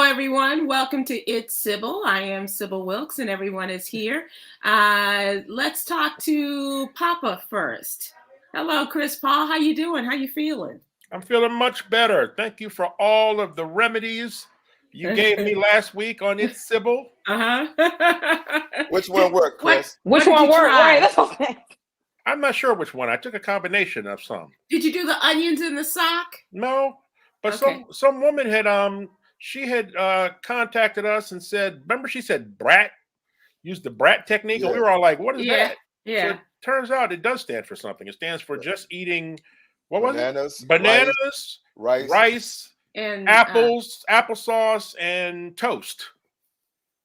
everyone. Welcome to It's Sybil. I am Sybil Wilkes, and everyone is here. Let's talk to Papa first. Hello, Chris Paul. How you doing? How you feeling? I'm feeling much better. Thank you for all of the remedies you gave me last week on It's Sybil. Which one worked, Chris? Which one worked? Right. That's okay. I'm not sure which one. I took a combination of some. Did you do the onions in the sock? No, but Okay. some woman had she had contacted us and said, remember she said brat, used the brat technique, and we were all like, what is that? Yeah. So it turns out it does stand for something. It stands for just eating Bananas, bananas, rice, and apples, applesauce, and toast.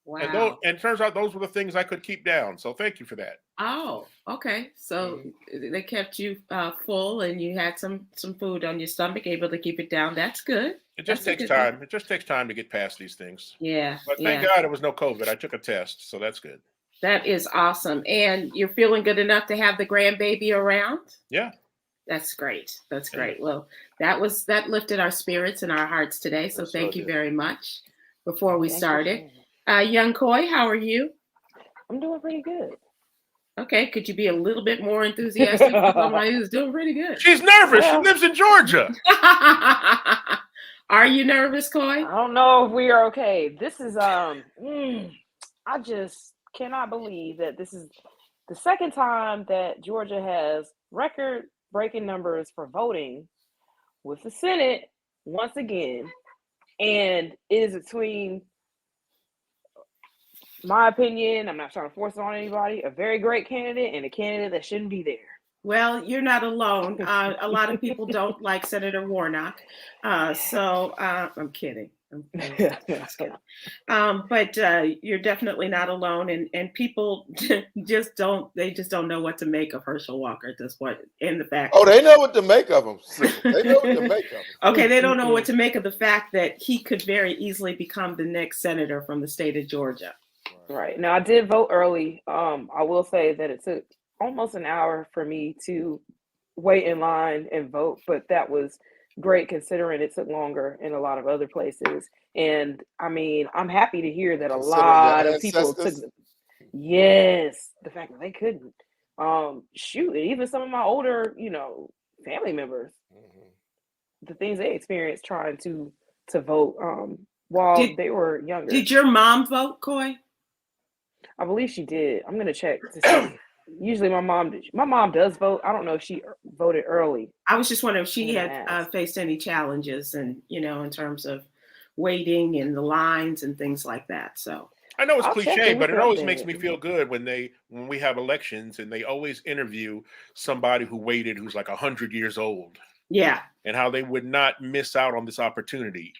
Wow. And it turns out those were the things I could keep down. So thank you for that. Oh, okay. So they kept you full, and you had some food on your stomach, able to keep it down. That's good. It just takes time. It just takes time to get past these things. Yeah. But thank God it was no COVID. I took a test, so that's good. That is awesome. And you're feeling good enough to have the grandbaby around? Yeah. That's great. That's great. Well, that lifted our spirits and our hearts today. So thank you very much. Before we started, young Coy, how are you? I'm doing pretty good. Okay, could you be a little bit more enthusiastic? Somebody who's doing pretty good. She's nervous. She lives in Georgia. Are you nervous, Coy? I don't know if we are okay. This is I just cannot believe that this is the second time that Georgia has record-breaking numbers for voting with the Senate once again, and it is between, my opinion, I'm not trying to force it on anybody, a very great candidate and a candidate that shouldn't be there. Well, you're not alone. A lot of people don't like Senator Warnock. So I'm kidding. But you're definitely not alone. And people just don't know what to make of Herschel Walker at this point. And the fact. Oh, they know what to make of him. They know what to make of him. Okay, they don't know what to make of the fact that he could very easily become the next senator from the state of Georgia. Right. Now, I did vote early. I will say that it took almost an hour for me to wait in line and vote, but that was great considering it took longer in a lot of other places. And I mean, I'm happy to hear that a lot of people took the fact that they couldn't. Even some of my older, family members, the things they experienced trying to vote while they were younger. Did your mom vote, Coy? I believe she did. I'm gonna check to see. Usually my mom does vote. I don't know if she voted early. I was just wondering if she had faced any challenges and, in terms of waiting and the lines and things like that. So I know it's cliche, but it always makes me feel good when we have elections and they always interview somebody who waited, who's like 100 years old. Yeah. And how they would not miss out on this opportunity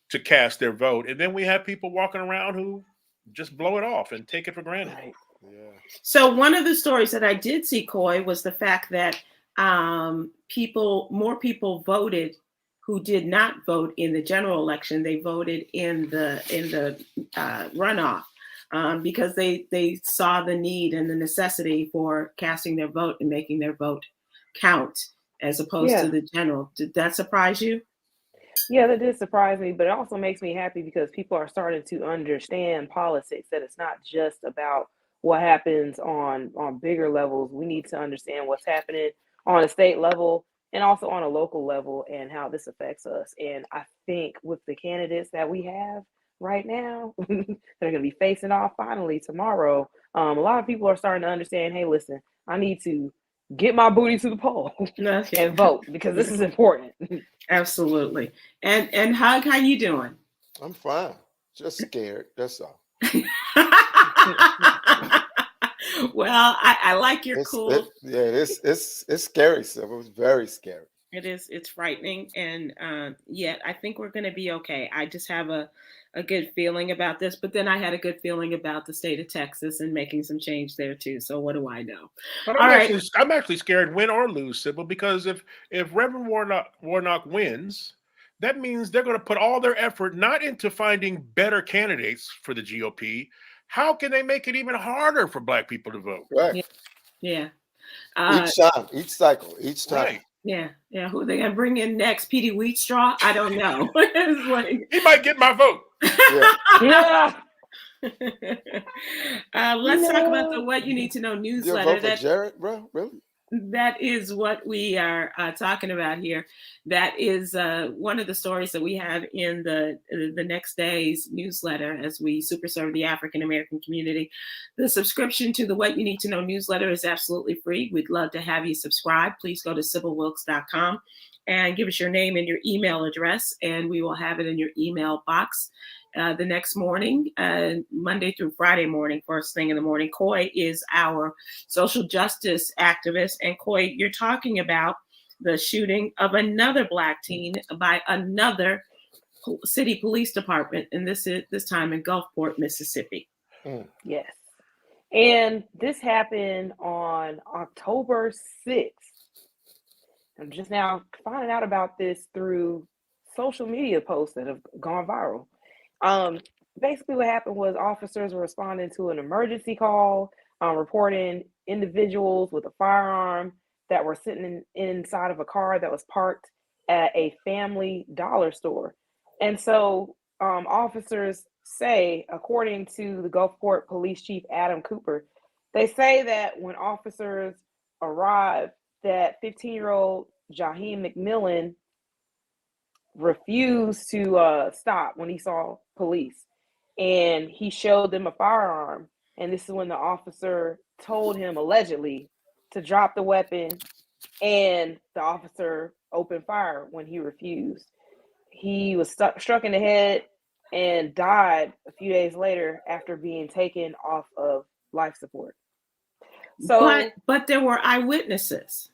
to cast their vote. And then we have people walking around who just blow it off and take it for granted. Right. Yeah. So one of the stories that I did see, Coy, was the fact that more people voted who did not vote in the general election. They voted in the runoff because they saw the need and the necessity for casting their vote and making their vote count as opposed to the general. Did that surprise you? Yeah, that did surprise me, but it also makes me happy because people are starting to understand politics, that it's not just about what happens on bigger levels. We need to understand what's happening on a state level and also on a local level and how this affects us. And I think with the candidates that we have right now that are going to be facing off finally tomorrow, a lot of people are starting to understand, hey, listen, I need to get my booty to the poll and vote because this is important. Absolutely. And Hug, how you doing? I'm fine. Just scared. That's all. Well, I like your cool. It's scary, so it was very scary. It is. It's frightening, and yet I think we're going to be okay. I just have a good feeling about this, but then I had a good feeling about the state of Texas and making some change there too. So what do I know? But I'm actually scared, win or lose, Sybil, because if Reverend Warnock wins, that means they're going to put all their effort not into finding better candidates for the GOP. How can they make it even harder for Black people to vote? Right. Yeah. Each cycle, each time. Right. Yeah. Who are they going to bring in next? Petey Wheatstraw? I don't know. He might get my vote. Yeah. Yeah. Let's talk about the What You Need to Know You'll newsletter. vote for Jared, bro? Really? That is what we are talking about here. That is one of the stories that we have in the next day's newsletter as we super serve the African American community. The subscription to the What You Need to Know newsletter is absolutely free. We'd love to have you subscribe. Please go to sybilwilkes.com and give us your name and your email address, and we will have it in your email box the next morning, Monday through Friday morning, first thing in the morning. Coy is our social justice activist. And Coy, you're talking about the shooting of another Black teen by another city police department, and this time in Gulfport, Mississippi. Yes. And this happened on October 6th. I'm just now finding out about this through social media posts that have gone viral. Basically what happened was officers were responding to an emergency call, reporting individuals with a firearm that were sitting inside of a car that was parked at a Family Dollar store. And so officers say, according to the Gulfport Police Chief Adam Cooper, they say that when officers arrived, that 15-year-old Jaheim McMillan refused to stop when he saw police, and he showed them a firearm. And this is when the officer told him, allegedly, to drop the weapon, and the officer opened fire when he refused. He was struck in the head and died a few days later after being taken off of life support. So, but there were eyewitnesses.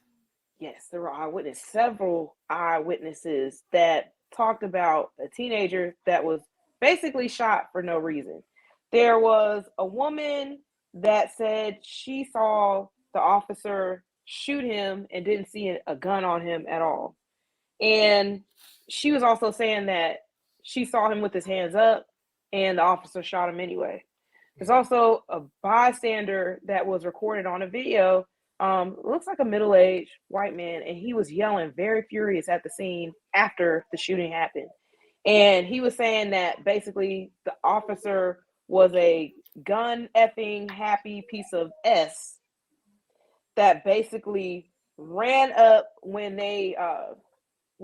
Yes, there were several eyewitnesses that talked about a teenager that was basically shot for no reason. There was a woman that said she saw the officer shoot him and didn't see a gun on him at all. And she was also saying that she saw him with his hands up and the officer shot him anyway. There's also a bystander that was recorded on a video. Looks like a middle-aged white man, and he was yelling very furious at the scene after the shooting happened. And he was saying that basically the officer was a gun effing happy piece of S that basically ran up when the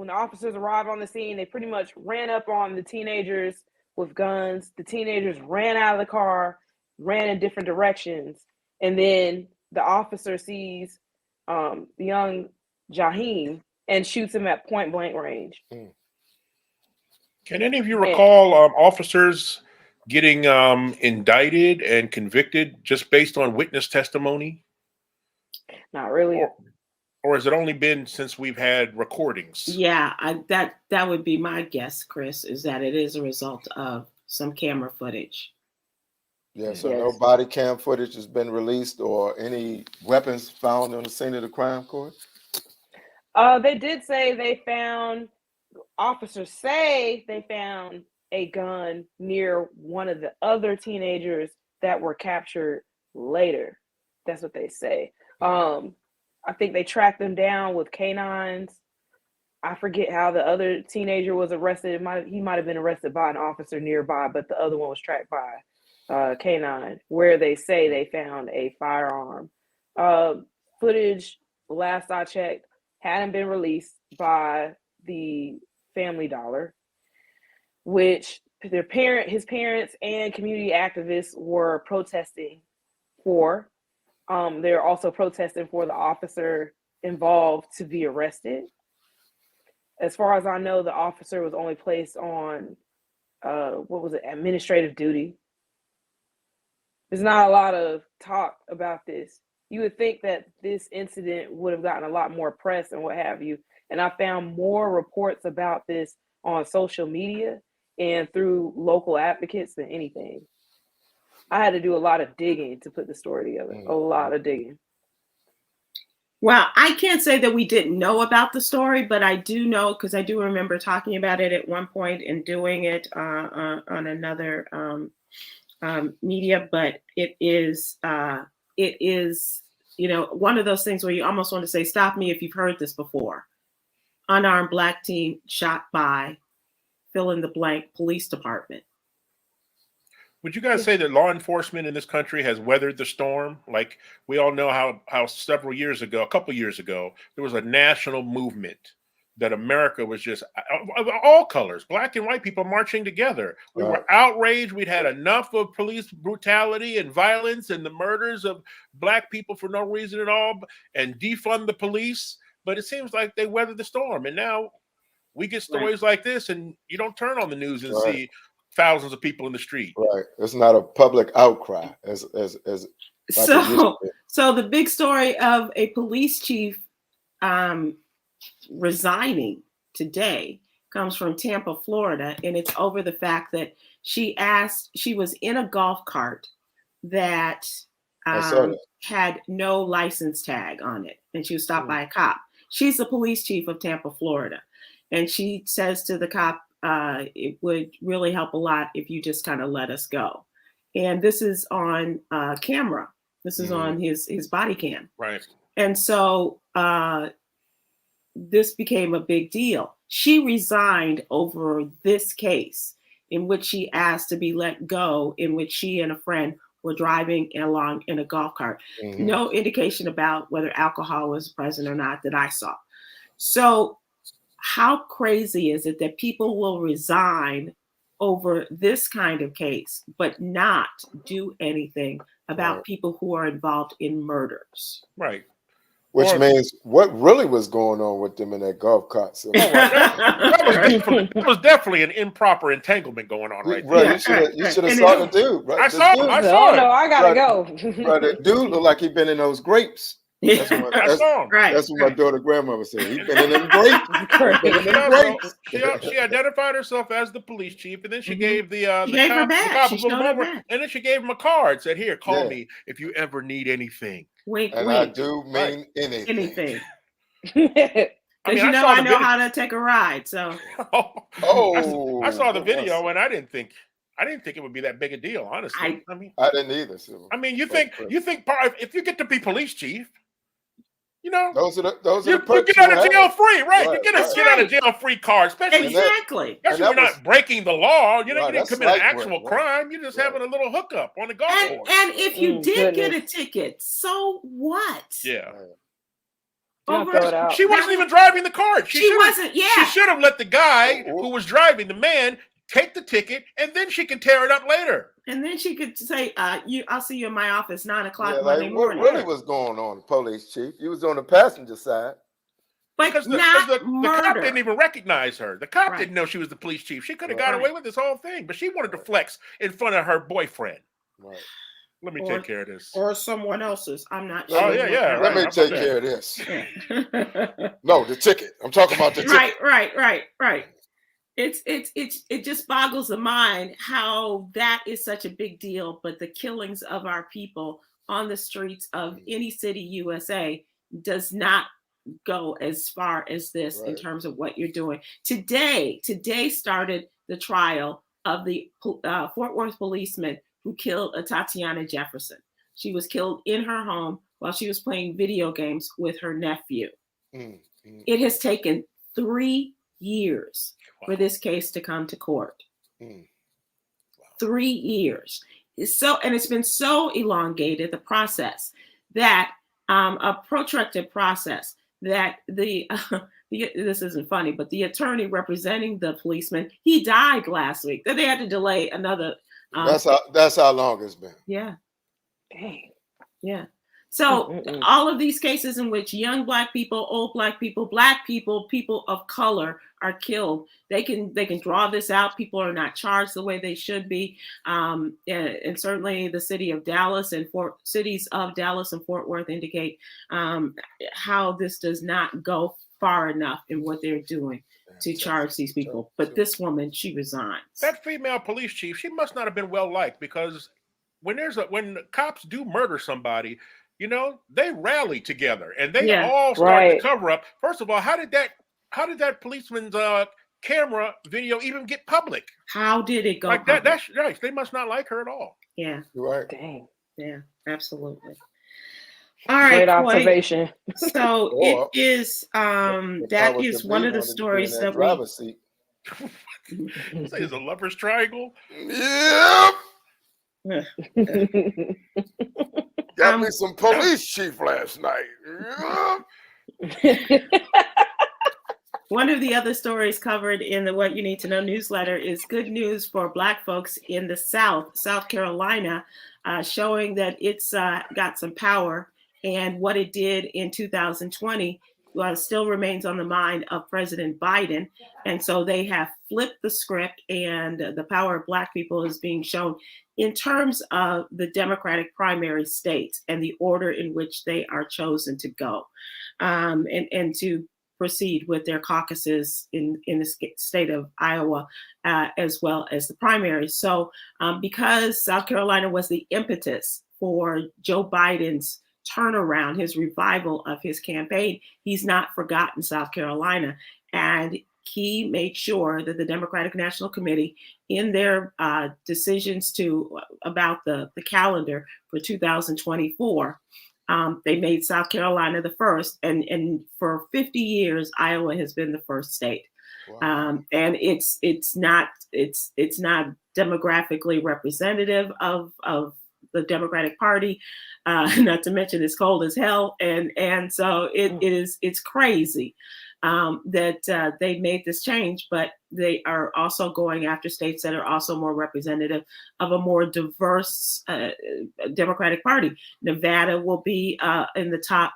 officers arrived on the scene. They pretty much ran up on the teenagers with guns. The teenagers ran out of the car, ran in different directions, and then the officer sees the young Jaheim and shoots him at point blank range. Can any of you recall officers getting indicted and convicted just based on witness testimony? Not really. Or has it only been since we've had recordings? Yeah, that would be my guess, Chris, is that it is a result of some camera footage. Yeah, so no body cam footage has been released or any weapons found on the scene of the crime, Coy? They did say officers say they found a gun near one of the other teenagers that were captured later. That's what they say. I think they tracked them down with canines. I forget how the other teenager was arrested. He might have been arrested by an officer nearby, but the other one was tracked by canine, where they say they found a firearm. Footage, last I checked, hadn't been released by the Family Dollar, which his parents and community activists were protesting for. They're also protesting for the officer involved to be arrested. As far as I know, the officer was only placed on administrative duty. There's not a lot of talk about this. You would think that this incident would have gotten a lot more press and what have you. And I found more reports about this on social media and through local advocates than anything. I had to do a lot of digging to put the story together. A lot of digging. Well, I can't say that we didn't know about the story, but I do know, because I do remember talking about it at one point and doing it on another media. But it is, one of those things where you almost want to say, stop me if you've heard this before. Unarmed Black teen shot by fill in the blank police department. Would you guys say that law enforcement in this country has weathered the storm? Like we all know how several years ago, a couple years ago, there was a national movement that America was just of all colors, black and white people marching together. We were outraged. We'd had enough of police brutality and violence and the murders of black people for no reason at all, and defund the police. But it seems like they weathered the storm. And now we get stories like this, and you don't turn on the news and see thousands of people in the street. Right. It's not a public outcry as so the big story of a police chief resigning today comes from Tampa, Florida, and it's over the fact that she was in a golf cart that had no license tag on it, and she was stopped by a cop. She's the police chief of Tampa, Florida, and she says to the cop, it would really help a lot if you just kind of let us go. And this is on camera. This is on his body cam. Right. And so this became a big deal. She resigned over this case in which she asked to be let go, in which she and a friend were driving along in a golf cart. No indication about whether alcohol was present or not that I saw. So how crazy is it that people will resign over this kind of case, but not do anything about people who are involved in murders? Right. Which means what really was going on with them in that golf cart. So. That was definitely an improper entanglement going on right there. You should have saw the dude. Right? I saw him. I gotta go. Right, the dude looked like he'd been in those grapes. That's what my daughter grandmother said. He's been in them grapes. She identified herself as the police chief, and then she gave the cop, and then she gave him a card. Said, "Here, call me if you ever need anything." Wink, and wink. I do mean anything. Because I know how to take a ride. So I saw the video and I didn't think it would be that big a deal, honestly. I didn't either. So. I mean, you think if you get to be police chief, those are the you perks get out of jail free, right? You get out of jail free card, especially exactly. Especially you're not breaking the law. You didn't commit an actual work, crime. You're just having a little hookup on the golf course. And if you did get a ticket, so what? Yeah. She wasn't even driving the cart. She wasn't. Yeah. She should have let the guy who was driving, the man, take the ticket, and then she can tear it up later. And then she could say, I'll see you in my office 9 o'clock Monday morning. What really was going on, police chief? You was on the passenger side. But because the cop didn't even recognize her. The cop didn't know she was the police chief. She could have got away with this whole thing, but she wanted to flex in front of her boyfriend. Right. Let me take care of this. Or someone else's. I'm not sure. Oh, yeah. Let me take care of this. No, the ticket. I'm talking about the ticket. Right. It just boggles the mind how that is such a big deal, but the killings of our people on the streets of any city USA does not go as far as this in terms of what you're doing. Today started the trial of the Fort Worth policeman who killed Atatiana Jefferson. She was killed in her home while she was playing video games with her nephew. It has taken 3 years for this case to come to court. 3 years. And it's been so elongated, the process, that a protracted process that this isn't funny, but the attorney representing the policeman, he died last week. Then they had to delay another. That's how long it's been. Yeah. Dang. Yeah. So all of these cases in which young Black people, old Black people, people of color are killed, they can draw this out. People are not charged the way they should be. And certainly the cities of Dallas and Fort Worth indicate how this does not go far enough in what they're doing to charge these people. But this woman, she resigns. That female police chief, she must not have been well liked, because when cops do murder somebody, they rally together and they all start to cover up. First of all, how did that policeman's camera video even get public? How did it go like that? That's right. They must not like her at all. Yeah. Right. Dang. Yeah, absolutely. All right. Great observation. So it is that is one of the stories that we Say it's a lover's triangle. Yep. Got me some police chief last night. One of the other stories covered in the What You Need to Know newsletter is good news for Black folks in the South Carolina, showing that it's got some power, and what it did in 2020 still remains on the mind of President Biden. And so they have flipped the script, and the power of Black people is being shown in terms of the Democratic primary states and the order in which they are chosen to go, and to proceed with their caucuses in the state of Iowa, as well as the primaries. So because South Carolina was the impetus for Joe Biden's turnaround, his revival of his campaign, he's not forgotten South Carolina. And he made sure that the Democratic National Committee, in their decisions about the calendar for 2024, they made South Carolina the first, and for 50 years, Iowa has been the first state. Wow. And it's not demographically representative of the Democratic Party, not to mention it's cold as hell, and so it's crazy that they made this change, but they are also going after states that are also more representative of a more diverse Democratic Party. Nevada will be in the top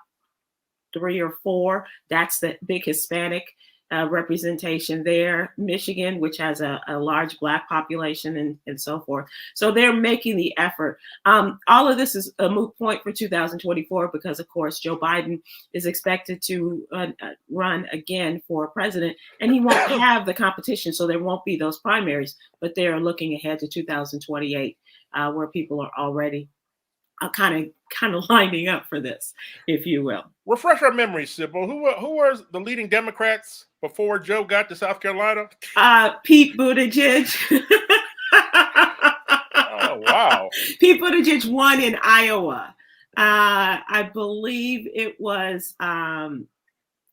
3 or 4. That's the big Hispanic representation there. Michigan, which has a large Black population, and so forth. So they're making the effort. All of this is a moot point for 2024 because, of course, Joe Biden is expected to run again for president, and he won't have the competition, so there won't be those primaries. But they're looking ahead to 2028, where people are already kind of lining up for this, if you will. Refresh our memories, Sybil. Who were the leading Democrats before Joe got to South Carolina? Pete Buttigieg. Oh, wow. Pete Buttigieg won in Iowa. I believe it was, and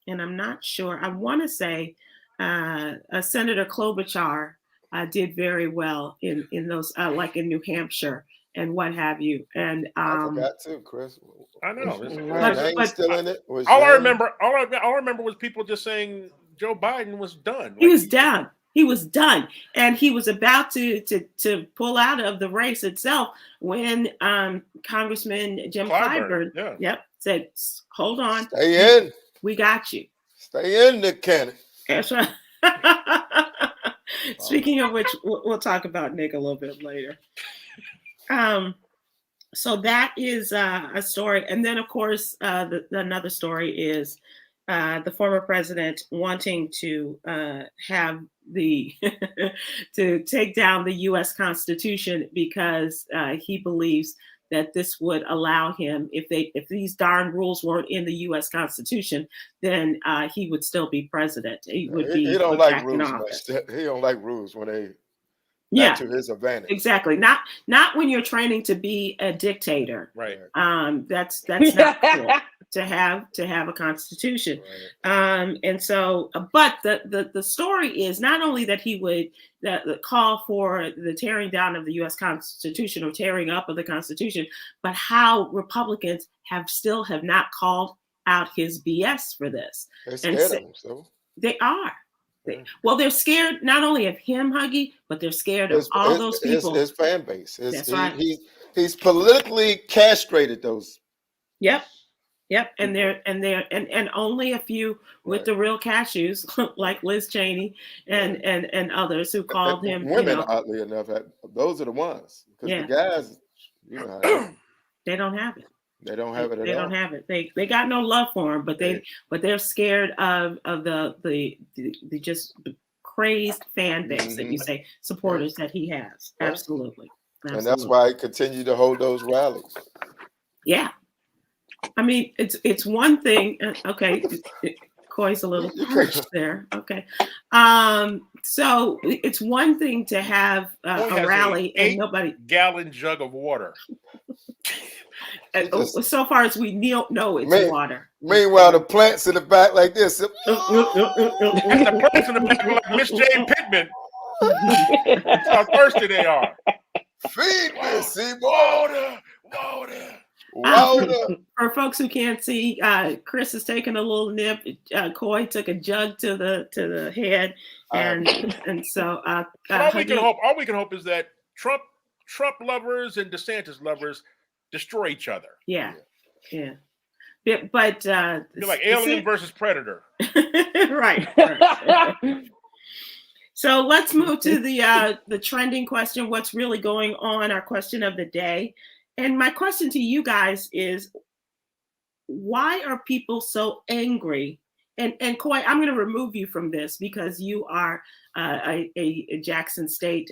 I'm not sure, I want to say Senator Klobuchar did very well in those, like in New Hampshire and what have you. And I forgot too, Chris. I know. But still in it. All I remember was people just saying Joe Biden was done. He was done. He was done, and he was about to pull out of the race itself when Congressman Jim Clyburn, said, "Hold on, stay in. We got you. Stay in, Nick Cannon." That's right. Speaking of which, we'll talk about Nick a little bit later. So that is a story. And then, of course, another story is the former president wanting to have to take down the U.S. Constitution because he believes that this would allow him, if these darn rules weren't in the U.S. Constitution, then he would still be president. He would be. He don't like rules. He don't like rules when they. To his advantage. Exactly. Not when you're training to be a dictator. Right. That's not cool to have a constitution. Right. And so, but the story is not only that he would the call for the tearing down of the U.S. Constitution or tearing up of the Constitution, but how Republicans have not called out his BS for this. They're scared of him, so. They are. Well, they're scared not only of him, Huggy, but they're scared of all those people. His fan base. That's right. He's politically castrated those. Yep. And only a few with the real cashews, like Liz Cheney and others who called him. Women, oddly enough, those are the ones because the guys, they don't have it. They don't have it at all. They don't have it. They got no love for him, but they're scared of the just crazed fan base that you say supporters that he has. Absolutely. And that's why he continued to hold those rallies. Yeah, I mean it's one thing. Okay, Coy's a little pushed there. Okay, so it's one thing to have a rally and nobody gallon jug of water. So far as we know, it's water. Meanwhile, the plants in the back like this. The plants in the back are like Miss Jane Pittman. That's how thirsty they are. Feed me, Seymour. Water. For folks who can't see, Chris is taking a little nip. Coy took a jug to the head, and so all we can hope is that Trump lovers and DeSantis lovers destroy each other. Yeah. But you're like Alien versus Predator. right. So let's move to the trending question. What's really going on? Our question of the day. And my question to you guys is, why are people so angry? And Coy, I'm going to remove you from this because you are a Jackson State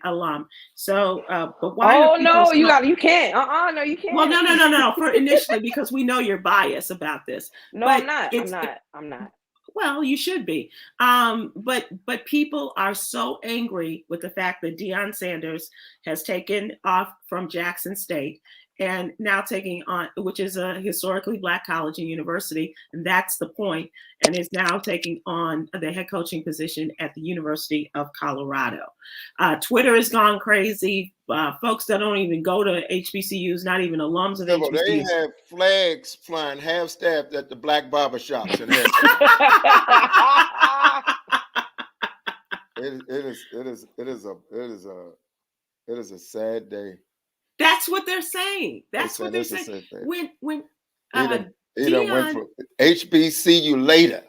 alum. So, but why? Oh no, you can't. No, you can't. Well, no. For initially, because we know you're biased about this. No, but I'm not. Well, you should be. But people are so angry with the fact that Deion Sanders has taken off from Jackson State and now taking on, which is a historically Black college and university, and that's the point, and is now taking on the head coaching position at the University of Colorado. Twitter has gone crazy. Folks that don't even go to HBCUs, not even alums of HBCUs. They have flags flying half-staffed at the black barbershops. And it is a sad day. That's what they're saying. That's what they're saying. When Deion went for HBCU later.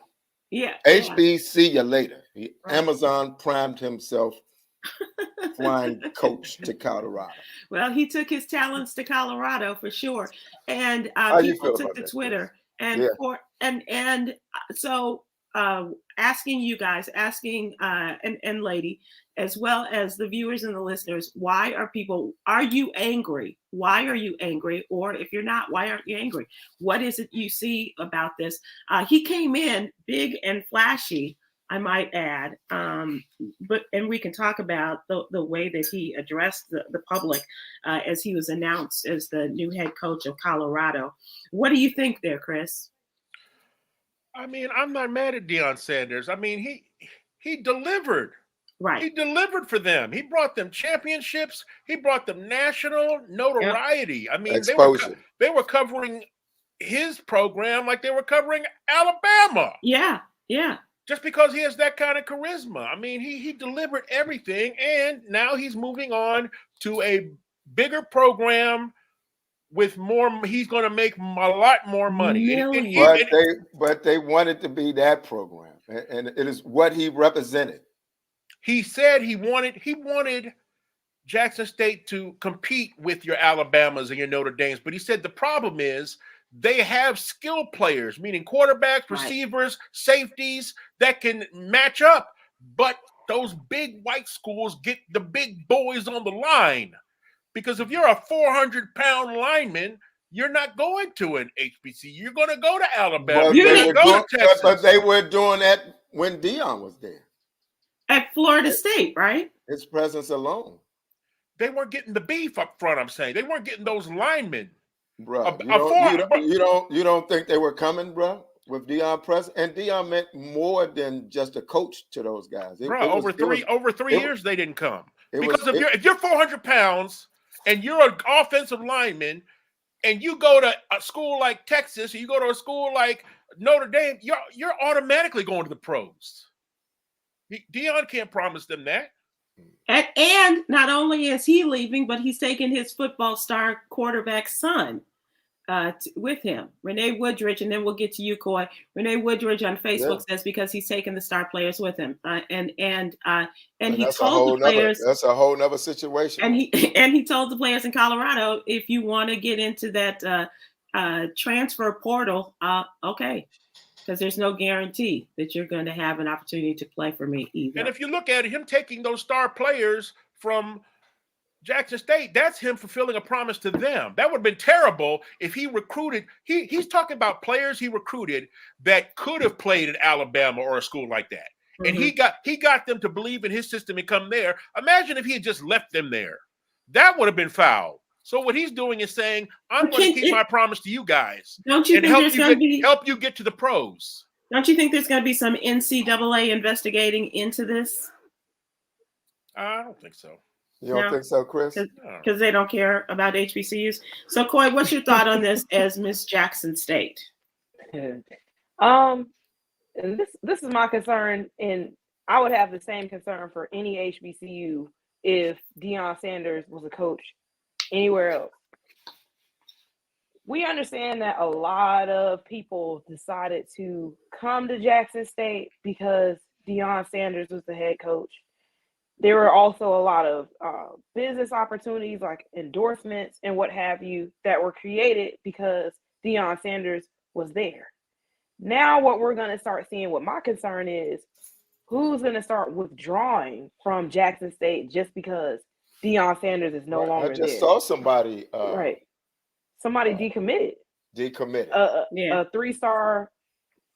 Yeah. HBCU later. Amazon primed himself flying coach to Colorado. Well, he took his talents to Colorado for sure. And people took to Twitter so asking you guys, and lady, as well as the viewers and the listeners, are you angry? Why are you angry? Or if you're not, why aren't you angry? What is it you see about this? He came in big and flashy, I might add, and we can talk about the way that he addressed the public as he was announced as the new head coach of Colorado. What do you think there, Chris? I mean, I'm not mad at Deion Sanders. I mean, he delivered. Right. He delivered for them. He brought them championships. He brought them national notoriety. Yep. I mean, they were covering his program like they were covering Alabama. Yeah. Just because he has that kind of charisma. I mean, he delivered everything, and now he's moving on to a bigger program with more. He's going to make a lot more money. But they wanted to be that program, and it is what he represented. He said he wanted Jackson State to compete with your Alabamas and your Notre Dames, but he said the problem is they have skilled players, meaning quarterbacks, receivers, safeties that can match up. But those big white schools get the big boys on the line. Because if you're a 400-pound lineman, you're not going to an HBCU. You're going to go to Alabama. But they were doing that when Deion was there. At Florida State, right? His presence alone. They weren't getting the beef up front, I'm saying. They weren't getting those linemen. Bro, you don't think they were coming, bro, with Deion present? And Deion meant more than just a coach to those guys. Over 3 years, they didn't come. Because if you're 400 pounds and you're an offensive lineman and you go to a school like Texas or you go to a school like Notre Dame, you're automatically going to the pros. Deion can't promise them that. And not only is he leaving, but he's taking his football star quarterback's son with him, Renee Woodridge, and then we'll get to you, Coy. Renee Woodridge on Facebook says because he's taking the star players with him, and he told the players that's a whole nother situation. And he told the players in Colorado, if you want to get into that transfer portal, okay. Because there's no guarantee that you're going to have an opportunity to play for me either. And if you look at him taking those star players from Jackson State, that's him fulfilling a promise to them. That would have been terrible if he recruited. He's talking about players he recruited that could have played at Alabama or a school like that. Mm-hmm. And he got them to believe in his system and come there. Imagine if he had just left them there. That would have been foul. So what he's doing is saying, I'm going to keep my promise to you guys. Don't you think there's going to help you get to the pros? Don't you think there's going to be some NCAA investigating into this? I don't think so. You don't think so, Chris? Because they don't care about HBCUs. So, Coy, what's your thought on this as Miss Jackson State? And this is my concern, and I would have the same concern for any HBCU if Deion Sanders was a coach anywhere else. We understand that a lot of people decided to come to Jackson State because Deion Sanders was the head coach. There were also a lot of business opportunities like endorsements and what have you that were created because Deion Sanders was there. Now what we're going to start seeing, what my concern is, who's going to start withdrawing from Jackson State just because Deion Sanders is no longer there? I just saw somebody. Right. Somebody decommitted. Decommitted. A 3-star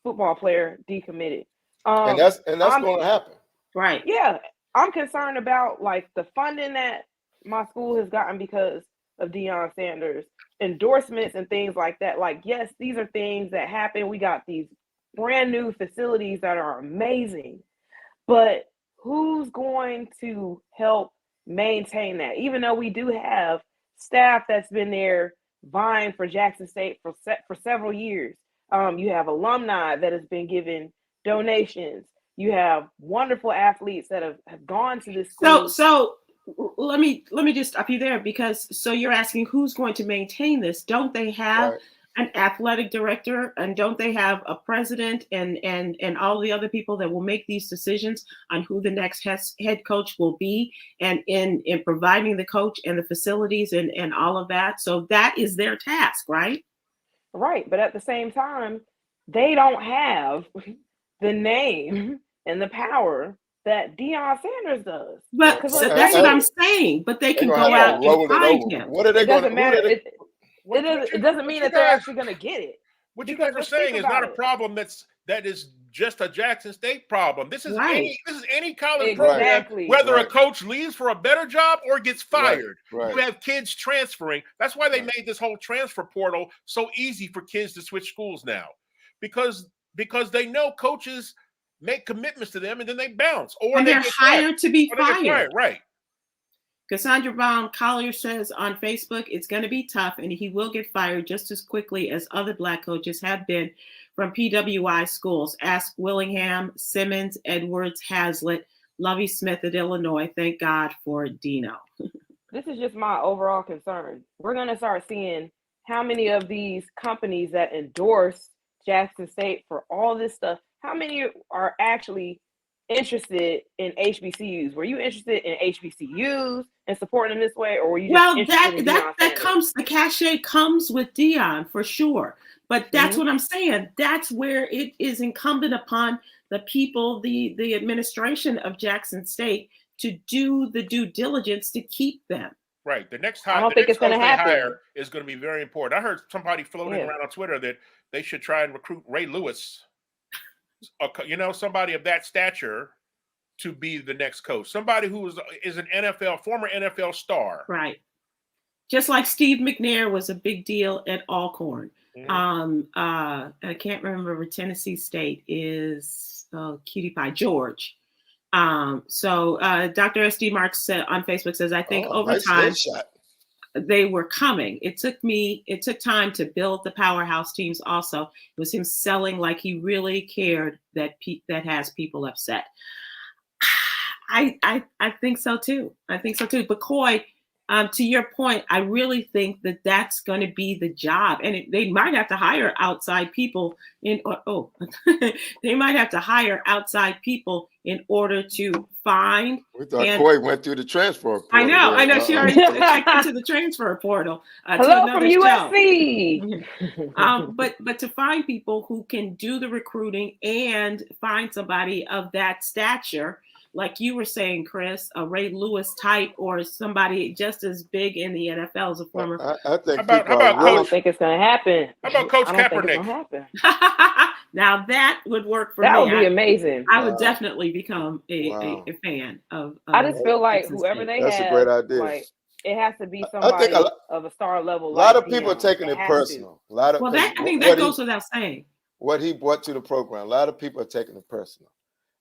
football player decommitted. And that's going to happen. Right. Yeah. I'm concerned about like the funding that my school has gotten because of Deion Sanders, endorsements and things like that. Like, yes, these are things that happen. We got these brand new facilities that are amazing, but who's going to help maintain that? Even though we do have staff that's been there vying for Jackson State for several years. You have alumni that has been given donations. You have wonderful athletes that have gone to this school. So let me just stop you there, because so you're asking who's going to maintain this? Don't they have an athletic director, and don't they have a president and all the other people that will make these decisions on who the next head coach will be, and in providing the coach and the facilities and all of that? So that is their task, right? Right, but at the same time, they don't have the name and the power that Deion Sanders does. But so that's what I'm saying. But they can go out and find him. What are they going to do? It doesn't mean that they're actually going to get it. What you guys are saying is not a problem that is just a Jackson State problem. This is any college program, whether a coach leaves for a better job or gets fired. You have kids transferring. That's why they made this whole transfer portal so easy for kids to switch schools now, because they know coaches make commitments to them and then they bounce, or they're hired to be fired. Right. Cassandra Brown Collier says on Facebook, it's going to be tough and he will get fired just as quickly as other Black coaches have been from PWI schools. Ask Willingham, Simmons, Edwards, Hazlitt, Lovie Smith at Illinois. Thank God for Dino. This is just my overall concern. We're going to start seeing how many of these companies that endorse Jackson State for all this stuff, how many are actually interested in HBCUs? Were you interested in HBCUs and supporting them this way, or were you just interested in that comes, the cachet comes with Deion for sure. But that's what I'm saying. That's where it is incumbent upon the people, the administration of Jackson State, to do the due diligence to keep them. Right. The next I don't think it's going to happen. Is going to be very important. I heard somebody floating around on Twitter that they should try and recruit Ray Lewis, somebody of that stature, to be the next coach. Somebody who is an former NFL star. Right. Just like Steve McNair was a big deal at Alcorn. I can't remember where Tennessee State is. Cutie Pie George. So Dr. S.D. Marks on Facebook says, I think over time they were coming. It took time to build the powerhouse teams also. It was him selling like he really cared that has people upset. I think so too. But Coy, to your point, I really think that that's going to be the job, and they might have to hire outside people they might have to hire outside people in order to find. We thought Coy went through the transfer portal. I know. She already checked into the transfer portal. Hello from USC. But to find people who can do the recruiting and find somebody of that stature, like you were saying, Chris, a Ray Lewis type, or somebody just as big in the NFL as a former. I think I don't think it's going to happen. How about Coach Kaepernick? Now that would work for me. That would be amazing. I would definitely become a fan of. I just feel like whoever they have, that's a great idea. Like, it has to be somebody of a star level. A lot of people are taking it personal. I think that goes without saying. What he brought to the program, a lot of people are taking it personal.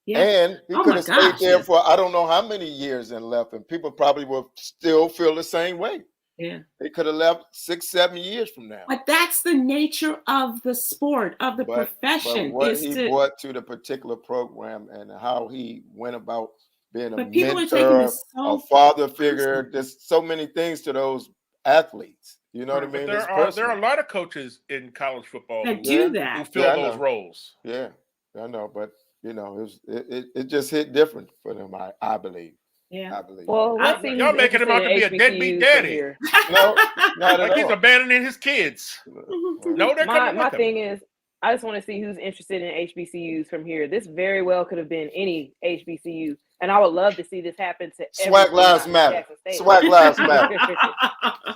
Yeah. And he Oh could my have stayed gosh, there yeah. for I don't know how many years and left, and people probably will still feel the same way. Yeah. They could have left 6, 7 years from now. But that's the nature of the sport, of the But profession, what is he to. brought to the particular program and how he went about being a But people are taking mentor, this a so father figure, personally. there's so many things to those athletes. You know what I Right. But mean? there It's are a personal. lot of coaches in college football That who, do Yeah, that. who fill yeah, I those know. roles. Yeah, I know, but you know, it just hit different for them. I believe. Yeah. I believe. Well, let's see Y'all who's making him interested out to in be a deadbeat HBCUs from daddy. here. No, not at Like he's all. abandoning his kids. No, they're coming My with him. thing is, I just want to see who's interested in HBCUs from here. This very well could have been any HBCU, and I would love to see this happen to Swag every lives school, not just matter. Jackson State. Swag lives matter.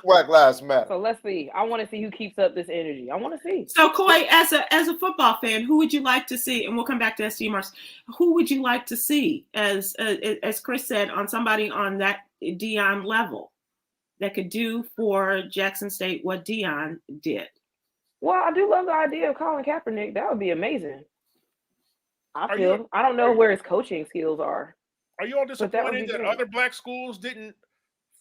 Swag lives matter. So let's see. I want to see who keeps up this energy. I want to see. So, Coy, as a football fan, who would you like to see? And we'll come back to SD Marks. Who would you like to see, as Chris said, on somebody on that Deion level that could do for Jackson State what Deion did? Well, I do love the idea of Colin Kaepernick. That would be amazing. I don't know where his coaching skills are. Are you all But that would disappointed be that great. other black schools didn't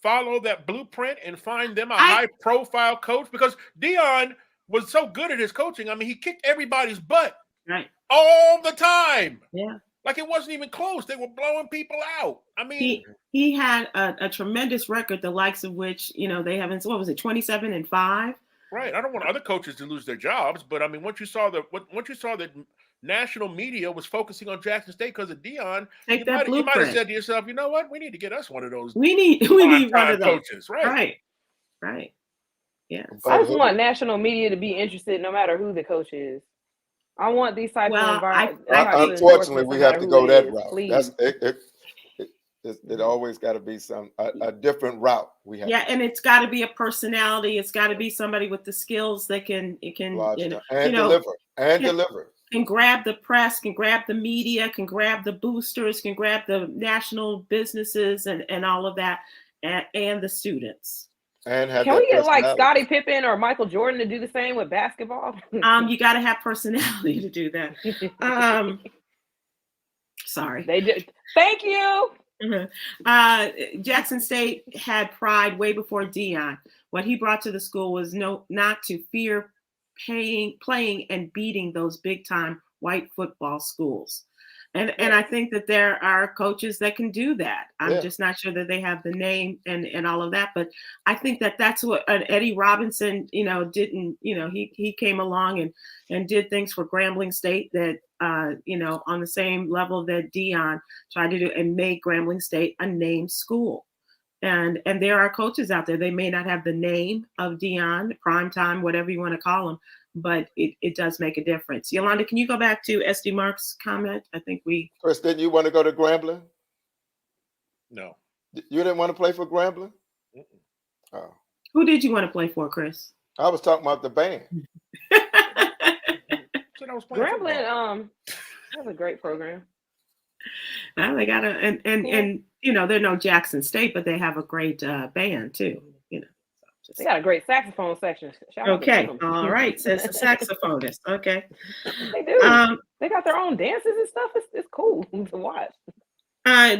follow that blueprint and find them a high-profile coach? Because Deion was so good at his coaching. I mean, he kicked everybody's butt Right. all the time. Yeah. Like it wasn't even close. They were blowing people out. I mean, he had a tremendous record, the likes of which, they haven't, what was it, 27-5? right. I don't want other coaches to lose their jobs, but I mean, once you saw that national media was focusing on Jackson State because of Deion, you might have said to yourself, you know what? We need to get us one of those. We need one of those coaches, right? Right. Yeah. I just want national media to be interested, no matter who the coach is. I want these types of environments. Unfortunately, we have to go that route. Please. It always got to be a different route. And it's got to be a personality. It's got to be somebody with the skills that can deliver. Can grab the press, can grab the media, can grab the boosters, can grab the national businesses and all of that, and the students. And can we get like Scottie Pippen or Michael Jordan to do the same with basketball? You got to have personality to do that. Sorry. They did. Thank you. Jackson State had pride way before Deion. What he brought to the school was not to fear playing and beating those big time white football schools. And I think that there are coaches that can do that. I'm just not sure that they have the name and all of that. But I think that that's what Eddie Robinson, didn't, he came along and did things for Grambling State that, on the same level that Deion tried to do and made Grambling State a named school. And there are coaches out there. They may not have the name of Deion, primetime, whatever you want to call them, but it does make a difference. Yolanda, can you go back to SD Mark's comment? I think Chris, didn't you want to go to Grambling? No. You didn't want to play for Grambling? Mm-mm. Oh. Who did you want to play for, Chris? I was talking about the band. Grambling, that's a great program. They got and they're no Jackson State, but they have a great band too. They got a great saxophone section. Okay, all right. Says the saxophonist. Okay, they do. They got their own dances and stuff. It's cool to watch.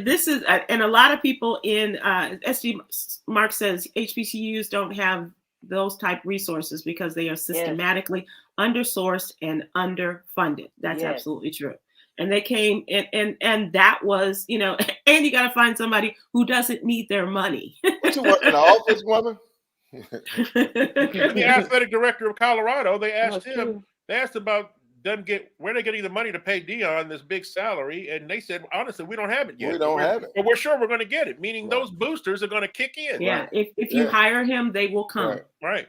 This is and a lot of people in SD Mark says HBCUs don't have those type resources because they are systematically undersourced and underfunded. That's absolutely true. And they came and that was, and you got to find somebody who doesn't need their money. What you work in the office, woman? The athletic director of Colorado, they asked him, they asked about where they're getting the money to pay Deion this big salary. And they said, honestly, we don't have it yet. We don't have it. But we're sure we're going to get it, meaning those boosters are going to kick in. Yeah, right? if you hire him, they will come. Right.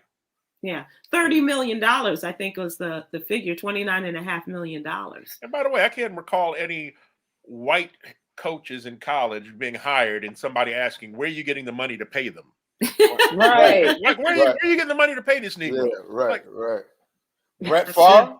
Yeah, $30 million, I think was the figure, $29.5 million. And by the way, I can't recall any white coaches in college being hired and somebody asking, where are you getting the money to pay them? Right. Like, where are you getting the money to pay this Negro? Yeah, right. Brett Favre?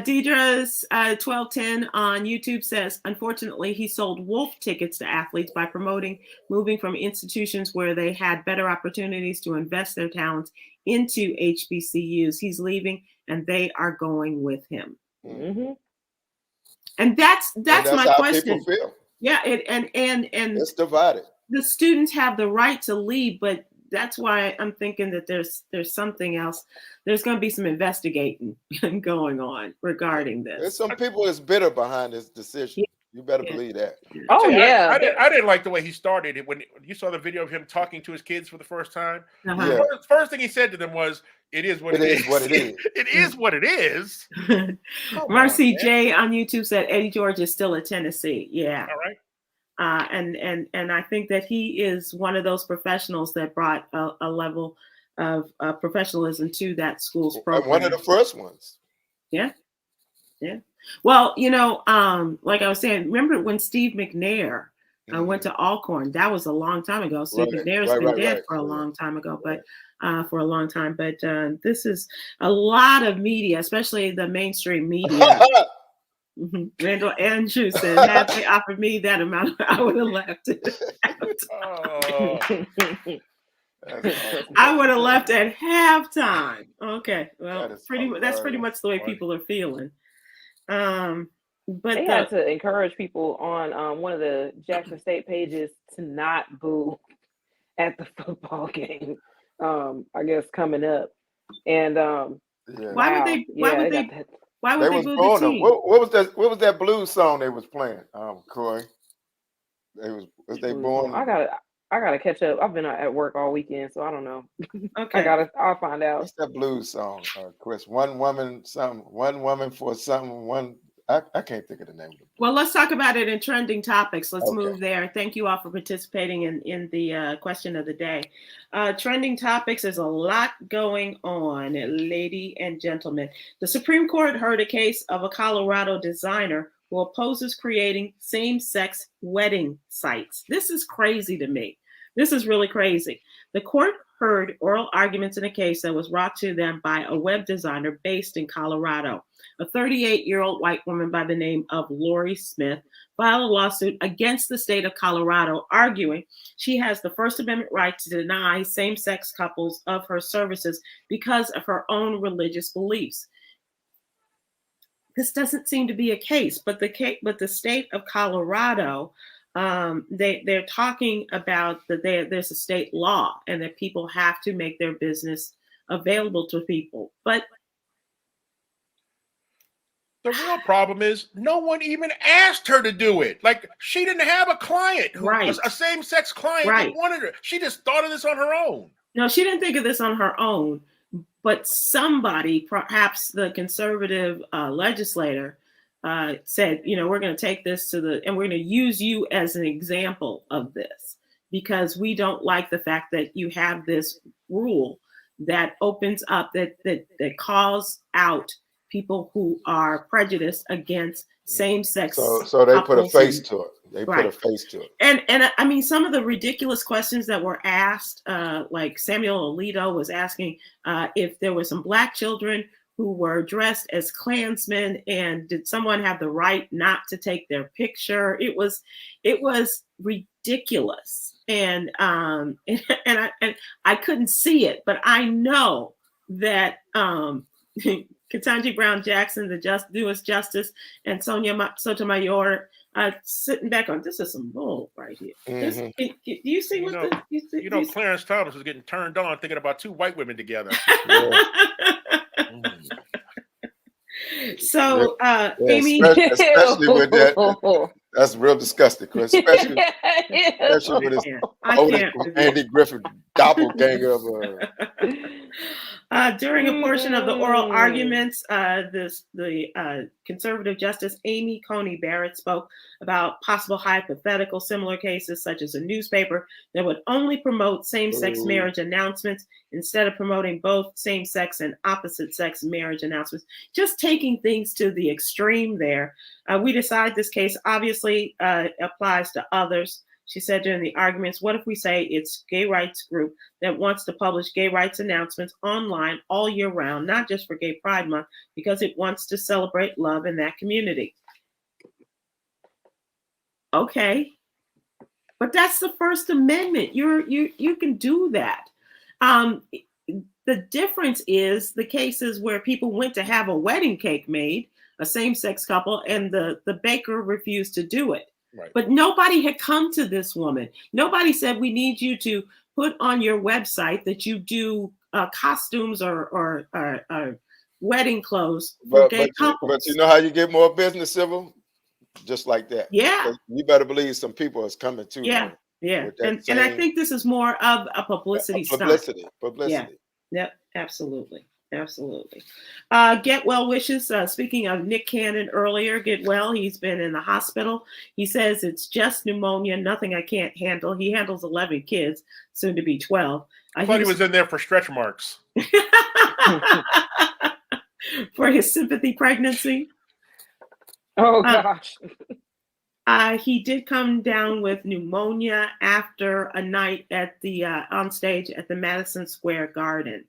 Deidre's 1210 on YouTube says, unfortunately, he sold wolf tickets to athletes by promoting moving from institutions where they had better opportunities to invest their talents into HBCUs. He's leaving and they are going with him. Mm-hmm. And that's my how question. people feel. Yeah, and It's divided. the students have the right to leave, but that's why I'm thinking that there's something else. There's going to be some investigating going on regarding this. There's some people that's bitter behind this decision. You better believe that. Oh, yeah. I didn't like the way he started it when you saw the video of him talking to his kids for the first time. Uh-huh. Yeah. First thing he said to them was, "It is what it is. What it is. It is what it is." Marcy J on YouTube said Eddie George is still at Tennessee. Yeah. All right. And I think that he is one of those professionals that brought a level of professionalism to that school's program. One of the first ones. Yeah. Yeah. Well, like I was saying, remember when Steve McNair went to Alcorn? That was a long time ago. Steve McNair's been dead for a long time ago, but for a long time. But this is a lot of media, especially the mainstream media. Randall Andrewson, had they offered me that amount, I would have left it. I would have left at halftime. Okay, well, that's pretty much the way people are feeling. But they had to encourage people on one of the Jackson State pages to not boo at the football game. I guess coming up, and why would they boo the team? What was that blues song they was playing? Coy, was they born? I gotta catch up. I've been at work all weekend, so I don't know. Okay, I'll find out. What's that blues song, Chris? One woman for something. I can't think of the name of it. Well, let's talk about it in trending topics. Let's move there. Thank you all for participating in the question of the day. Trending topics, there's a lot going on, ladies and gentlemen. The Supreme Court heard a case of a Colorado designer who opposes creating same-sex wedding sites. This is crazy to me. This is really crazy. The court heard oral arguments in a case that was brought to them by a web designer based in Colorado. A 38-year-old white woman by the name of Lori Smith filed a lawsuit against the state of Colorado, arguing she has the First Amendment right to deny same-sex couples of her services because of her own religious beliefs. This doesn't seem to be a case, but the state of Colorado, they're talking about that there's a state law and that people have to make their business available to people, but the real problem is no one even asked her to do it. Like, she didn't have a client who was a same-sex client that wanted her. She just thought of this on her own. No, she didn't think of this on her own, but somebody, perhaps the conservative legislator, said, we're going to take this and we're going to use you as an example of this because we don't like the fact that you have this rule that opens up, that calls out people who are prejudiced against same-sex. So they put a face to it. They put a face to it. And I mean, some of the ridiculous questions that were asked, like Samuel Alito was asking if there were some Black children who were dressed as Klansmen, and did someone have the right not to take their picture? It was ridiculous, and I couldn't see it, but I know that Ketanji Brown Jackson, the newest justice, and Sonia Sotomayor sitting back on, this is some bull right here. Do you see what Clarence Thomas was getting turned on thinking about two white women together. So, Amy, especially with that, that's real disgusting, Chris. Especially with this Andy Griffith doppelganger. During a portion of the oral arguments, the conservative justice Amy Coney Barrett spoke about possible hypothetical similar cases, such as a newspaper that would only promote same-sex marriage announcements instead of promoting both same-sex and opposite-sex marriage announcements. Just taking things to the extreme there. We decide this case obviously applies to others. She said during the arguments, what if we say it's a gay rights group that wants to publish gay rights announcements online all year round, not just for Gay Pride Month, because it wants to celebrate love in that community? Okay, but that's the First Amendment. You can do that. The difference is the cases where people went to have a wedding cake made. a same-sex couple, and the baker refused to do it. Right. But nobody had come to this woman. Nobody said, we need you to put on your website that you do costumes or wedding clothes for gay couples. But you know how you get more business, Sybil? Just like that. Yeah. You better believe some people is coming too. Yeah. Man, yeah. And I think this is more of a publicity stunt. Publicity. Yeah. Yep. Absolutely. Absolutely. Get well wishes. Speaking of Nick Cannon earlier, get well. He's been in the hospital. He says it's just pneumonia, nothing I can't handle. He handles 11 kids, soon to be 12. I thought he was in there for stretch marks. For his sympathy pregnancy. Oh, gosh. He did come down with pneumonia after a night at the on stage at the Madison Square Garden.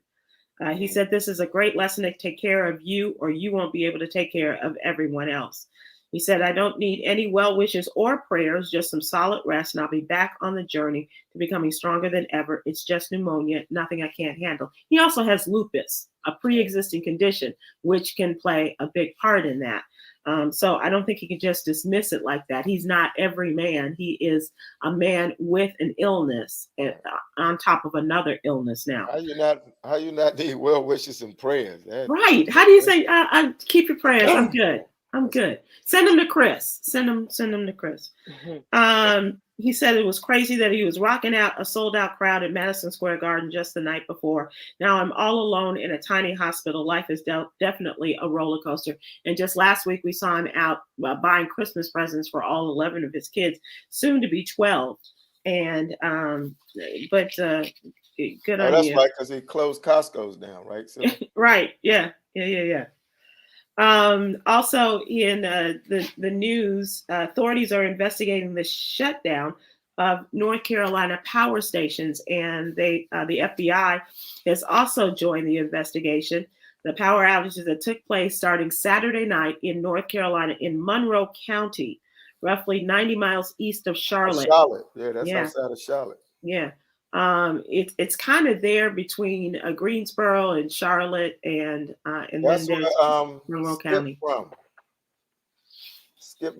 He said, this is a great lesson to take care of you, or you won't be able to take care of everyone else. He said, I don't need any well wishes or prayers, just some solid rest, and I'll be back on the journey to becoming stronger than ever. It's just pneumonia, nothing I can't handle. He also has lupus, a pre-existing condition, which can play a big part in that. So I don't think he can just dismiss it like that. He's not every man. He is a man with an illness on top of another illness now. How you not need well wishes and prayers? Right. How do you say, keep your prayers? I'm good. I'm good. Send them to Chris. Send them to Chris. He said it was crazy that he was rocking out a sold-out crowd at Madison Square Garden just the night before. Now I'm all alone in a tiny hospital. Life is definitely a roller coaster. And just last week, we saw him out buying Christmas presents for all 11 of his kids, soon to be 12. And good on you. That's right, because he closed Costco's down, right? So. Right. Yeah. Also in the news, authorities are investigating the shutdown of North Carolina power stations, and the FBI has also joined the investigation. The power outages that took place starting Saturday night in North Carolina in Monroe County, roughly 90 miles east of Charlotte. That's outside of Charlotte. Yeah. It's kind of there between Greensboro and Charlotte, and then there's Monroe County. Skip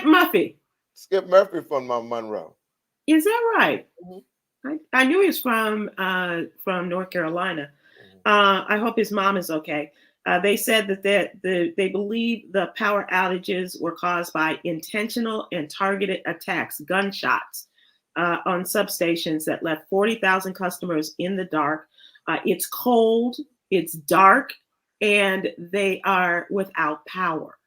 Murphy? Skip Murphy from Monroe. Is that right? Mm-hmm. I knew he was from North Carolina. I hope his mom is okay. They said that they believe the power outages were caused by intentional and targeted attacks, gunshots, on substations that left 40,000 customers in the dark. It's cold, it's dark, and they are without power.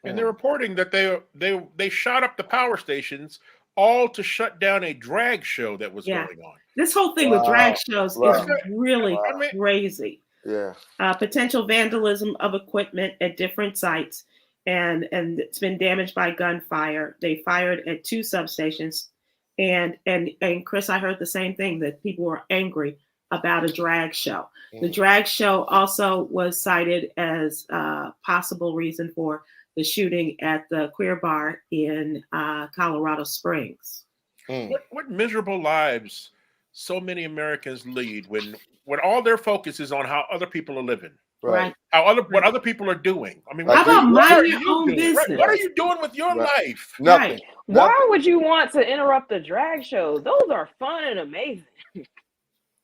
And they're reporting that they shot up the power stations all to shut down a drag show that was going on. This whole thing with drag shows is really crazy. Yeah. Potential vandalism of equipment at different sites, and it's been damaged by gunfire. They fired at 2 substations. And Chris, I heard the same thing, that people were angry about a drag show. The drag show also was cited as a possible reason for the shooting at the queer bar in Colorado Springs. What miserable lives so many Americans lead when all their focus is on how other people are living. Right. What other people are doing. I mean, how about mind your own business? Right? What are you doing with your life? Nothing. Right. Why would you want to interrupt the drag shows? Those are fun and amazing.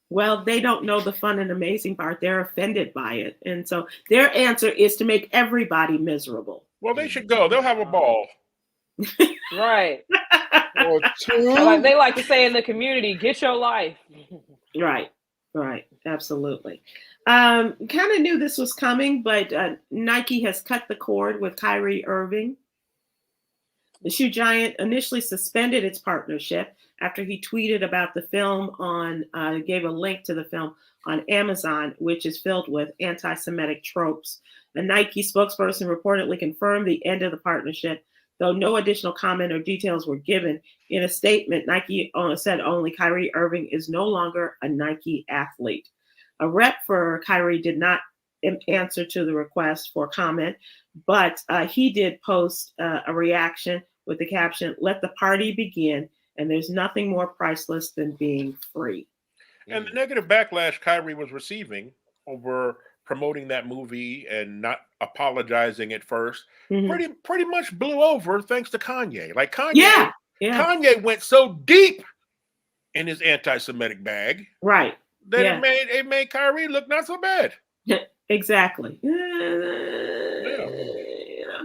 Well, they don't know the fun and amazing part. They're offended by it. And so their answer is to make everybody miserable. Well, they should go. They'll have a ball. Right. Like they like to say in the community, get your life. Right. Absolutely. Kind of knew this was coming, but Nike has cut the cord with Kyrie Irving. The shoe giant initially suspended its partnership after he tweeted about the film gave a link to the film on Amazon, which is filled with anti-Semitic tropes. A Nike spokesperson reportedly confirmed the end of the partnership, though no additional comment or details were given. In a statement, Nike said only Kyrie Irving is no longer a Nike athlete. A rep for Kyrie did not answer to the request for comment, but he did post a reaction with the caption, "Let the party begin, and there's nothing more priceless than being free." And the negative backlash Kyrie was receiving over promoting that movie and not apologizing at first, Mhm. pretty much blew over thanks to Kanye. Like Yeah. Kanye went so deep in his anti-Semitic bag Right. that Yeah. it made Kyrie look not so bad. Exactly. Yeah.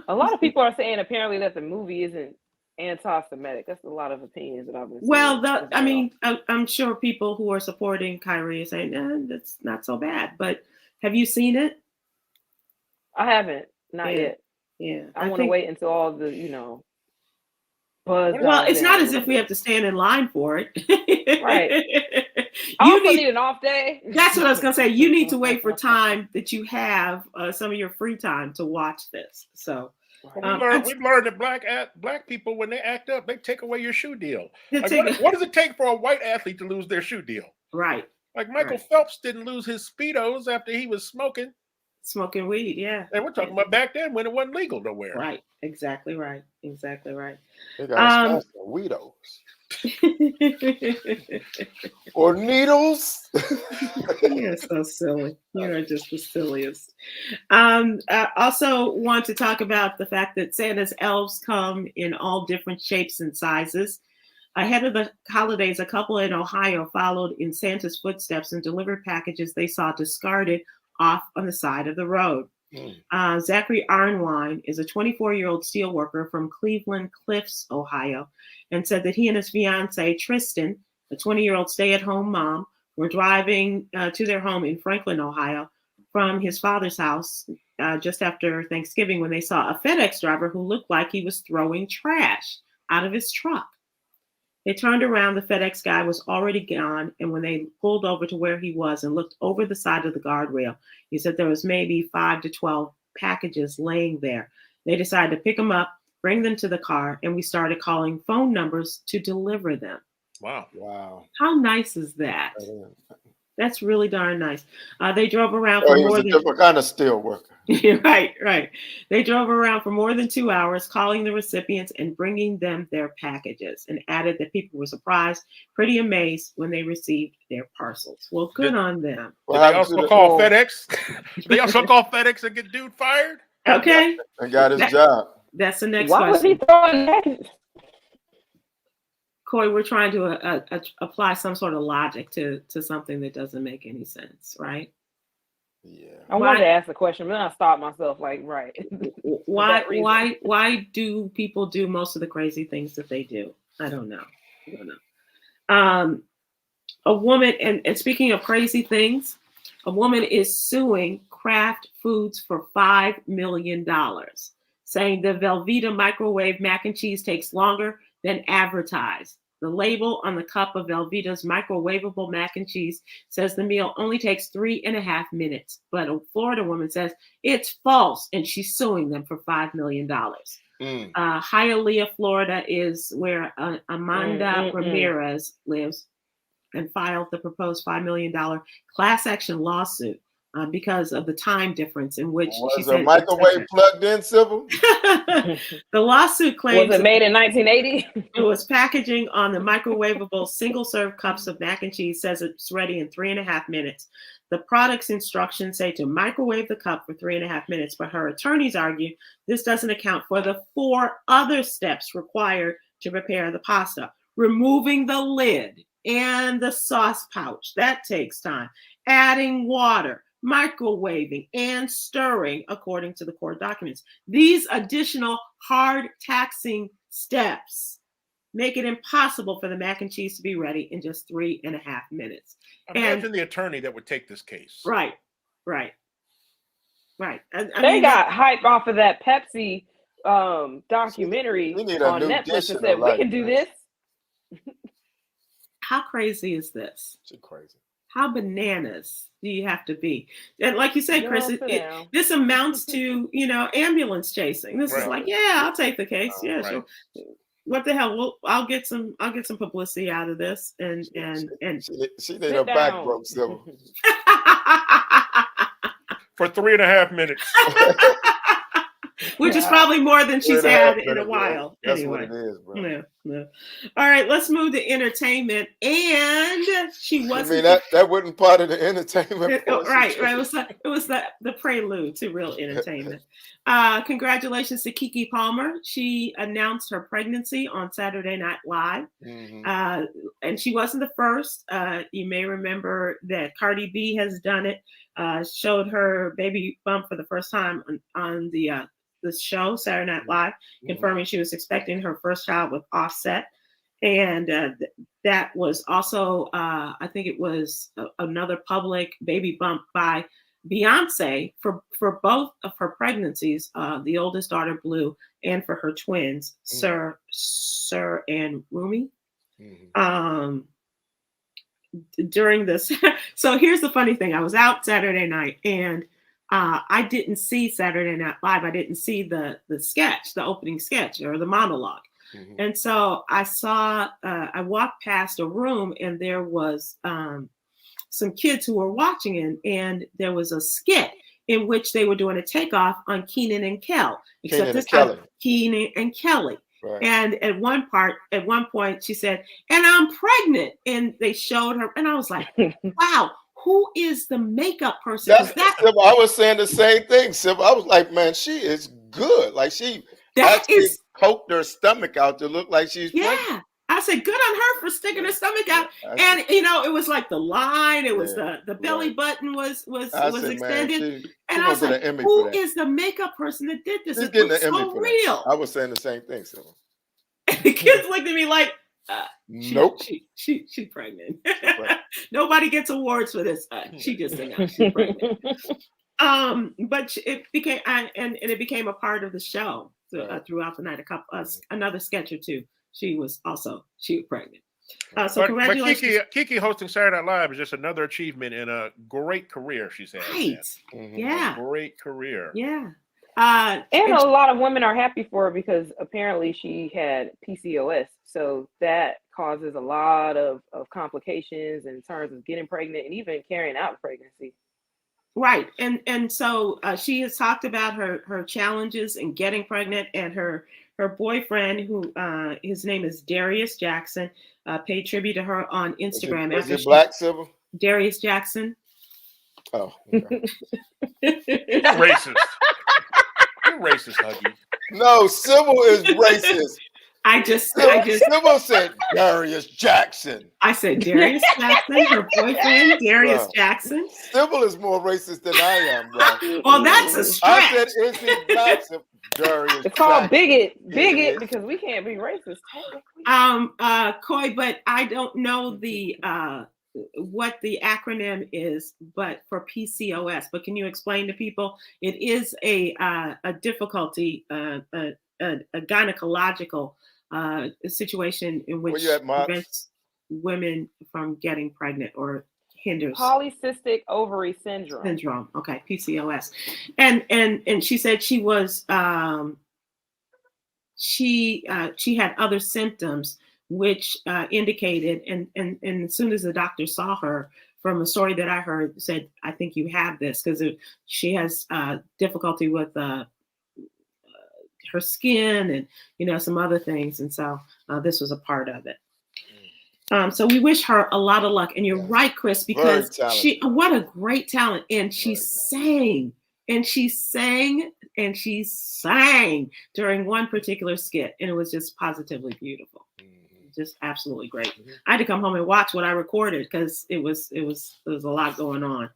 A lot of people are saying apparently that the movie isn't anti-Semitic. That's a lot of opinions that I've been seeing. Well, I mean, I'm sure people who are supporting Kyrie are saying, that's not so bad. But have you seen it? I haven't, not yet. Yeah. I want to wait until all the, buzz. Well, it's not as if we have to stand in line for it. Right. I also need an off day. That's what I was going to say. You need to wait for time that you have some of your free time to watch this. So we've learned that black people, when they act up, they take away your shoe deal. Like, what does it take for a white athlete to lose their shoe deal? Right. Like Michael Phelps didn't lose his Speedos after he was smoking weed. Yeah. And we're talking about back then when it wasn't legal nowhere. Right. Exactly right. Exactly right. They got Weedos. Or needles. You're so silly. You are just the silliest. Also want to talk about the fact that Santa's elves come in all different shapes and sizes. Ahead of the holidays, a couple in Ohio followed in Santa's footsteps and delivered packages they saw discarded off on the side of the road. Zachary Arnwine is a 24-year-old steelworker from Cleveland Cliffs, Ohio, and said that he and his fiancee, Tristan, a 20-year-old stay-at-home mom, were driving to their home in Franklin, Ohio, from his father's house just after Thanksgiving when they saw a FedEx driver who looked like he was throwing trash out of his truck. They turned around, the FedEx guy was already gone, and when they pulled over to where he was and looked over the side of the guardrail, he said there was maybe 5 to 12 packages laying there. They decided to pick them up, bring them to the car, and we started calling phone numbers to deliver them. Wow. How nice is that? That's really darn nice. They drove around for more than a different kind of steel worker. Right. They drove around for more than 2 hours, calling the recipients and bringing them their packages, and added that people were surprised, pretty amazed when they received their parcels. Well, good on them. Did they also call FedEx? They also call FedEx and get dude fired? Okay. And got his job. That's the next question. Why was he throwing packages? Coy, we're trying to apply some sort of logic to something that doesn't make any sense, right? Yeah. I wanted to ask a question, but then I stopped myself. Like, right? Why do people do most of the crazy things that they do? I don't know. A woman, and speaking of crazy things, a woman is suing Kraft Foods for $5 million, saying the Velveeta microwave mac and cheese takes longer than advertised. The label on the cup of Velveeta's microwavable mac and cheese says the meal only takes 3.5 minutes, but a Florida woman says it's false, and she's suing them for $5 million. Hialeah, Florida is where Amanda Ramirez lives, and filed the proposed $5 million class action lawsuit because of the time difference in which she said. Was a microwave plugged in, Sybil? The lawsuit claims was it made in 1980? It was packaging on the microwavable single-serve cups of mac and cheese says it's ready in 3.5 minutes. The product's instructions say to microwave the cup for 3.5 minutes, but her attorneys argue this doesn't account for the 4 other steps required to prepare the pasta. Removing the lid and the sauce pouch, that takes time. Adding water, microwaving, and stirring, according to the court documents. These additional hard taxing steps make it impossible for the mac and cheese to be ready in just 3.5 minutes. Imagine the attorney that would take this case. Right. They got hype off of that Pepsi documentary on Netflix that said, we can do this. How crazy is this? It's crazy. How bananas do you have to be? And like you said, Chris, this amounts to, ambulance chasing. This is like, yeah, I'll take the case. Yeah, sure. What the hell? I'll get some publicity out of this. And she did her back broke, Sybil. For 3.5 minutes. which is probably more than she's had in a while. That's anyway. what it is, bro. No. All right, let's move to entertainment. And she wasn't. That wasn't part of the entertainment. Right. It was the prelude to real entertainment. Congratulations to Keke Palmer. She announced her pregnancy on Saturday Night Live. Mm-hmm. And she wasn't the first. You may remember that Cardi B has done it. Showed her baby bump for the first time on the show, Saturday Night Live, confirming she was expecting her first child with Offset. And that was also, I think it was another public baby bump by Beyonce for both of her pregnancies, the oldest daughter, Blue, and for her twins, Sir and Rumi. During this. So here's the funny thing. I was out Saturday night and I didn't see Saturday Night Live. I didn't see the sketch, the opening sketch or the monologue. And so I walked past a room and there was some kids who were watching it, and there was a skit in which they were doing a takeoff on Keenan and Kel, except this time Keenan and Kelly. Right. And at one point, she said, "And I'm pregnant." And they showed her, and I was like, "Wow, who is the makeup person?" I was saying the same thing, Sybil. I was like, "Man, she is good. Like she poked her stomach out to look like she's pregnant." I said, "Good on her for sticking her stomach out." And it was like the line, it was the belly button was extended. And I was like, "Who is the makeup person that did this? It looks so real." I was saying the same thing, Sybil. The kids looked at me like, "Nope, she's pregnant." Nobody gets awards for this. She just said, "She's pregnant." But it became a part of the show throughout the night. Another sketch or two. She was pregnant. So congratulations. But Keke hosting Saturday Night Live is just another achievement in a great career she's had. Right. Yeah. A great career. Yeah. And a lot of women are happy for her because apparently she had PCOS. So that causes a lot of complications in terms of getting pregnant and even carrying out pregnancy. Right. And so she has talked about her challenges in getting pregnant, and her boyfriend, who his name is Darius Jackson, paid tribute to her on Instagram. Is it black, Sybil? Darius Jackson. Oh. Okay. You're racist. You're racist, Huggy. No, Sybil is racist. Sybil said Darius Jackson. I said Darius Jackson, her boyfriend, Darius Jackson. Sybil is more racist than I am, bro. Well, that's a stretch. I said, is he black? Darius. It's called bigot because we can't be racist. Coy, but I don't know what the acronym is, but for PCOS. But can you explain to people? It is a difficulty, a gynecological situation in which prevents women from getting pregnant or hinders polycystic ovary syndrome. Okay, PCOS. And she said she was she had other symptoms which indicated, and as soon as the doctor saw her, from a story that I heard, said, "I think you have this," because she has difficulty with her skin and some other things, and so this was a part of it. So we wish her a lot of luck. And you're right, Chris, because what a great talent. And she sang during one particular skit, and it was just positively beautiful. Just absolutely great. I had to come home and watch what I recorded because there was a lot going on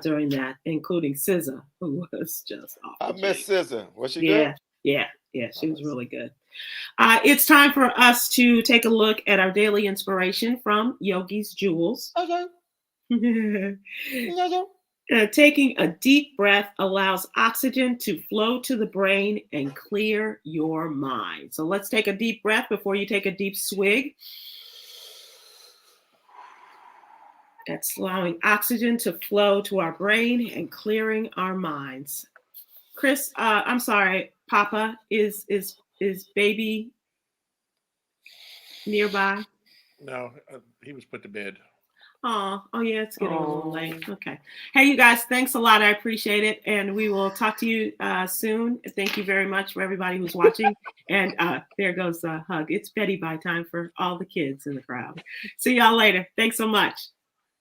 during that, including SZA, who was just awful. I miss SZA. Was she good? Yeah, she was really good. It's time for us to take a look at our daily inspiration from Yogi's Jewels. Okay. Taking a deep breath allows oxygen to flow to the brain and clear your mind. So let's take a deep breath before you take a deep swig. That's allowing oxygen to flow to our brain and clearing our minds. Chris, I'm sorry, Papa, is baby nearby? No, he was put to bed. Oh, yeah, it's getting a little late. Okay. Hey, you guys, thanks a lot. I appreciate it. And we will talk to you soon. Thank you very much for everybody who's watching. And there goes a hug. It's Betty Bye time for all the kids in the crowd. See y'all later. Thanks so much.